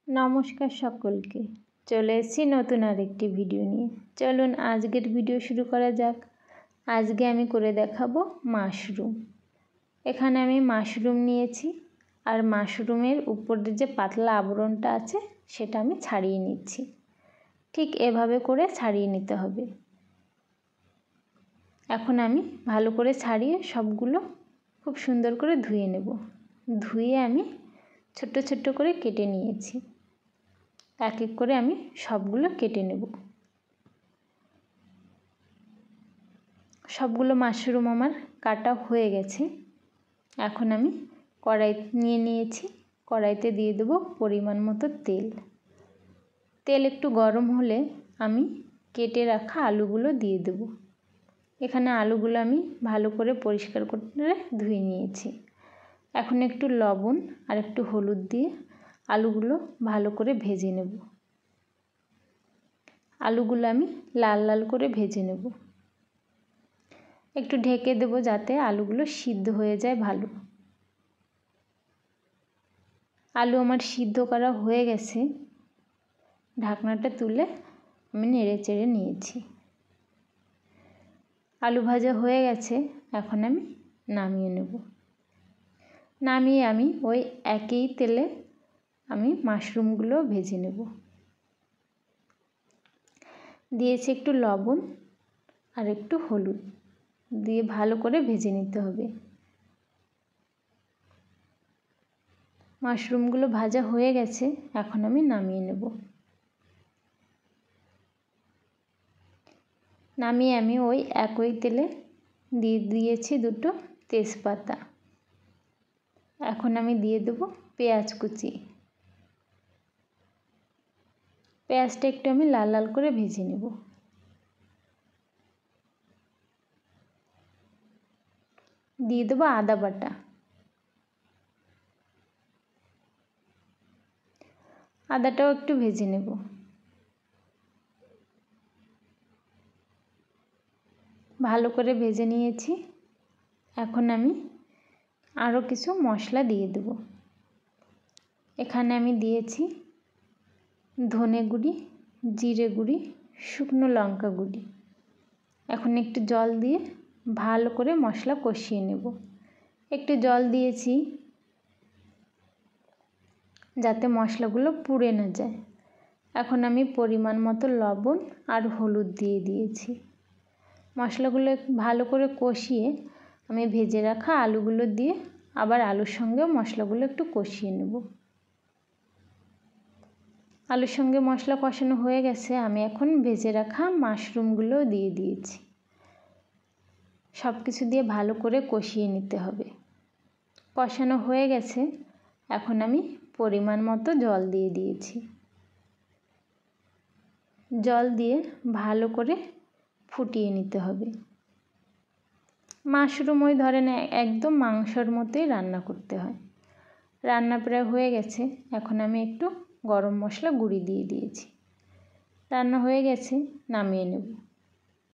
নমস্কার সকলকে, চলে এসেছি নতুন আরেকটি ভিডিও নিয়ে। চলুন আজকের ভিডিও শুরু করা যাক। আজকে আমি করে দেখাবো মাশরুম। এখানে আমি মাশরুম নিয়েছি, আর মাশরুমের উপরের যে পাতলা আবরণটা আছে সেটা আমি ছাড়িয়ে নিচ্ছি। ঠিক এভাবে করে ছাড়িয়ে নিতে হবে। এখন আমি ভালো করে ছাড়িয়ে সবগুলো খুব সুন্দর করে ধুয়ে নেব। ধুয়ে আমি ছোট্ট ছোট্ট করে কেটে নিয়েছি। এক এক করে আমি সবগুলো কেটে নেব। সবগুলো মাশরুম আমার কাটা হয়ে গেছে। এখন আমি কড়াই নিয়েছি। কড়াইতে দিয়ে দেব পরিমাণ মতো তেল। তেল একটু গরম হলে আমি কেটে রাখা আলুগুলো দিয়ে দেব। এখানে আলুগুলো আমি ভালো করে পরিষ্কার করে ধুয়ে নিয়েছি। এখন একটু লবণ আর একটু হলুদ দিয়ে আলুগুলো ভালো করে ভেজে নেব। আলুগুলো আমি লাল লাল করে ভেজে নেব। একটু ঢেকে দেব যাতে আলুগুলো সিদ্ধ হয়ে যায় ভালো। আলু আমার সিদ্ধ করা হয়ে গেছে। ঢাকনাটা তুলে আমি নেড়ে চেড়ে নিয়েছি। আলু ভাজা হয়ে গেছে। এখন আমি নামিয়ে নেব। নামিয়ে আমি ওই একই তেলে আমি মাশরুমগুলো ভেজে নেব। দিয়েছি একটু লবণ আর একটু হলুদ দিয়ে ভালো করে ভেজে নিতে হবে। মাশরুমগুলো ভাজা হয়ে গেছে। এখন আমি নামিয়ে নেব। নামিয়ে আমি ওই একই তেলে দিয়েছি দুটো তেজপাতা। এখন আমি দিয়ে দেব পেঁয়াজ কুচি। পেঁয়াজটা একটু আমি লাল লাল করে ভেজে নেব। দিয়ে দেবো আদা বাটা। আদাটাও একটু ভেজে নেব। ভালো করে ভেজে নিয়েছি। এখন আমি আরও কিছু মশলা দিয়ে দেব। এখানে আমি দিয়েছি ধনে গুঁড়ি, জিরে গুঁড়ি, শুকনো লঙ্কা গুঁড়ি। এখন একটু জল দিয়ে ভালো করে মশলা কষিয়ে নেব। একটু জল দিয়েছি যাতে মশলাগুলো পুড়ে না যায়। এখন আমি পরিমাণ মতো লবণ আর হলুদ দিয়ে দিয়েছি। মশলাগুলো ভালো করে কষিয়ে আমি ভেজে রাখা আলুগুলো দিয়ে আবার আলুর সঙ্গে মশলাগুলো একটু কষিয়ে নেব। আলুর সঙ্গে মশলা কষানো হয়ে গেছে। আমি এখন ভেজে রাখা মাশরুমগুলো দিয়ে দিয়েছি। সব কিছু দিয়ে ভালো করে কষিয়ে নিতে হবে। কষানো হয়ে গেছে। এখন আমি পরিমাণ মতো জল দিয়ে দিয়েছি। জল দিয়ে ভালো করে ফুটিয়ে নিতে হবে। মাশরুম ওই ধরেন একদম মাংসর মতোই রান্না করতে হয়। রান্না প্রায় হয়ে গেছে। এখন আমি একটু গরম মশলা গুঁড়ি দিয়ে দিয়েছি। রান্না হয়ে গেছে, নামিয়ে নেব।